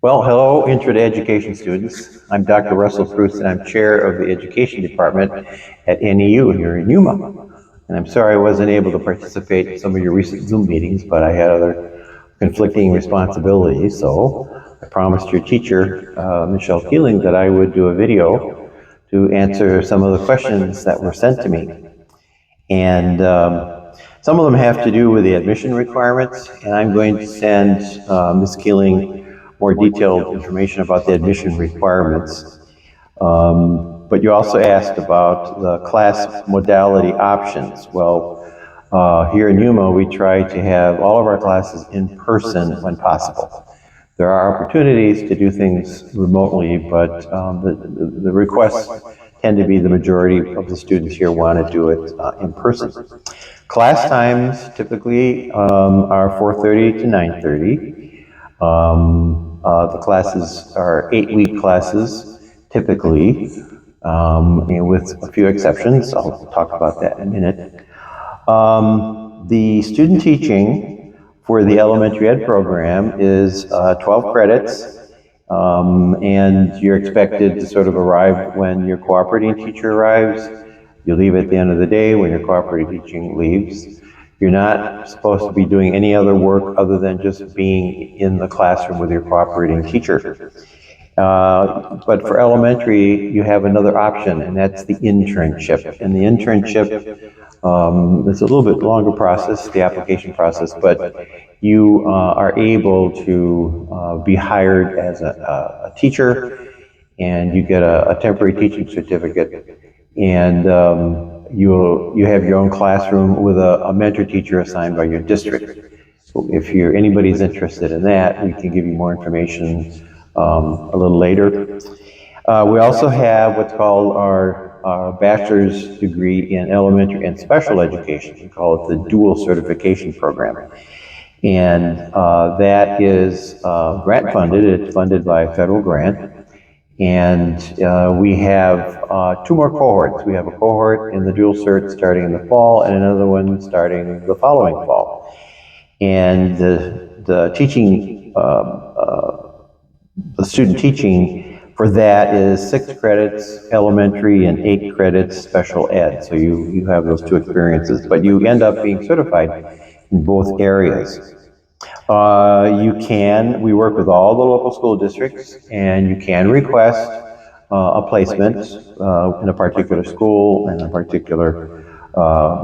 Well, hello, Intro to Education students. I'm Dr. Russell Thru, and I'm chair of the Education Department at NAU here in Yuma. And I'm sorry I wasn't able to participate in some of your recent Zoom meetings, but I had other conflicting responsibilities. So I promised your teacher, Michelle Keeling, that I would do a video to answer some of the questions that were sent to me. And some of them have to do with the admission requirements, and I'm going to send Ms. Keeling more detailed information about the admission requirements. But you also asked about the class modality options. Well, here in Yuma, we try to have all of our classes in person when possible. There are opportunities to do things remotely, but the requests tend to be the majority of the students here want to do it in person. Class times typically are 4:30 to 9:30. The classes are 8-week classes, typically, and with a few exceptions. I'll talk about that in a minute. The student teaching for the elementary ed program is 12 credits, and you're expected to sort of arrive when your cooperating teacher arrives. You leave at the end of the day when your cooperating teaching leaves. You're not supposed to be doing any other work other than just being in the classroom with your cooperating teacher. But for elementary, you have another option, and that's the internship. And the internship is a little bit longer process, the application process, but you are able to be hired as a teacher, and you get a temporary teaching certificate, and you have your own classroom with a mentor teacher assigned by your district. So if anybody's interested in that, we can give you more information a little later. We also have what's called our bachelor's degree in elementary and special education. We call it the dual certification program. And that is grant funded. It's funded by a federal grant. And we have 2 more cohorts. We have a cohort in the dual cert starting in the fall and another one starting the following fall. And the teaching, the student teaching for that is 6 credits elementary and 8 credits special ed. So you have those 2 experiences, but you end up being certified in both areas. We work with all the local school districts, and you can request a placement in a particular school and with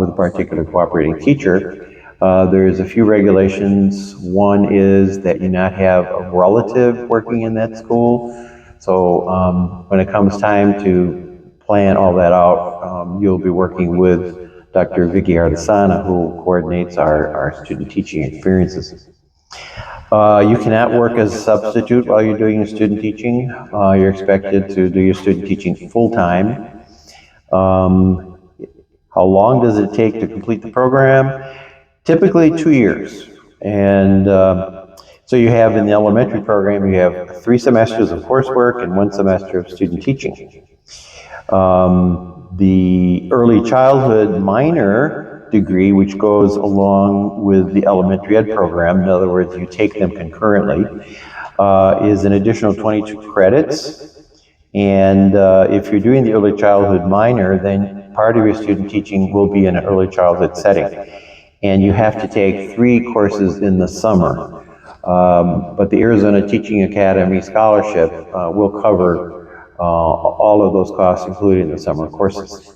a particular cooperating teacher. There's a few regulations. One is that you not have a relative working in that school. So when it comes time to plan all that out, you'll be working with Dr. Vicky Ardesana, who coordinates our student teaching experiences. You cannot work as a substitute while you're doing your student teaching. You're expected to do your student teaching full-time. How long does it take to complete the program? Typically 2 years. And so you have in the elementary program, you have 3 semesters of coursework and 1 semester of student teaching. The early childhood minor degree, which goes along with the elementary ed program, in other words, you take them concurrently, is an additional 22 credits. And if you're doing the early childhood minor, then part of your student teaching will be in an early childhood setting. And you have to take 3 courses in the summer. But the Arizona Teaching Academy Scholarship will cover all of those costs, including the summer courses.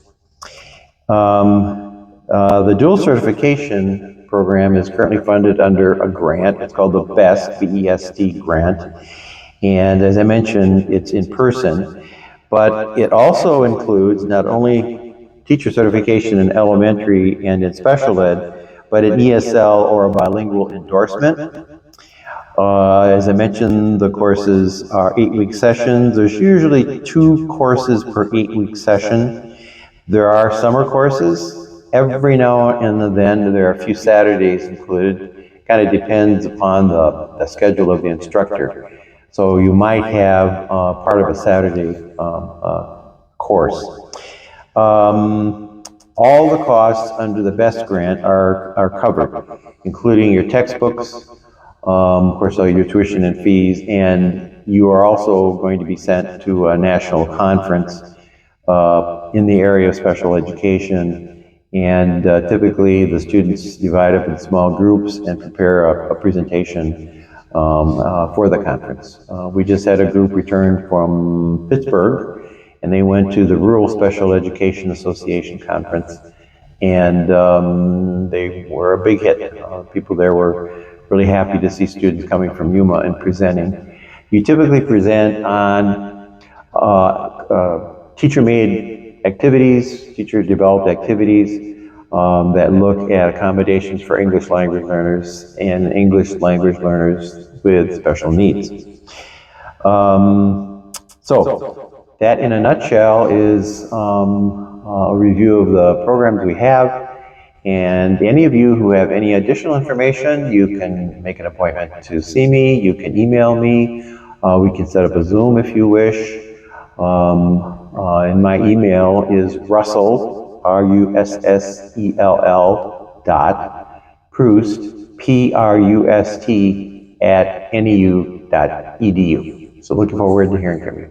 The dual certification program is currently funded under a grant. It's called the BEST, B-E-S-T grant. And as I mentioned, it's in person, but it also includes not only teacher certification in elementary and in special ed, but an ESL or a bilingual endorsement. As I mentioned, the courses are 8-week sessions. There's usually 2 courses per 8-week session. There are summer courses. Every now and then there are a few Saturdays included. Kind of depends upon the schedule of the instructor. So you might have part of a Saturday course. All the costs under the BEST grant are covered, including your textbooks, of course, all your tuition and fees, and you are also going to be sent to a national conference in the area of special education. And typically, the students divide up in small groups and prepare a presentation for the conference. We just had a group return from Pittsburgh, and they went to the Rural Special Education Association Conference, and they were a big hit. People there were really happy to see students coming from Yuma and presenting. You typically present on teacher-made activities, teacher-developed activities that look at accommodations for English language learners and English language learners with special needs. So that in a nutshell is a review of the programs we have. And any of you who have any additional information, you can make an appointment to see me. You can email me. We can set up a Zoom if you wish. And my email is Russell, RUSSELL Prust, PRUST @NAU.edu. So looking forward to hearing from you.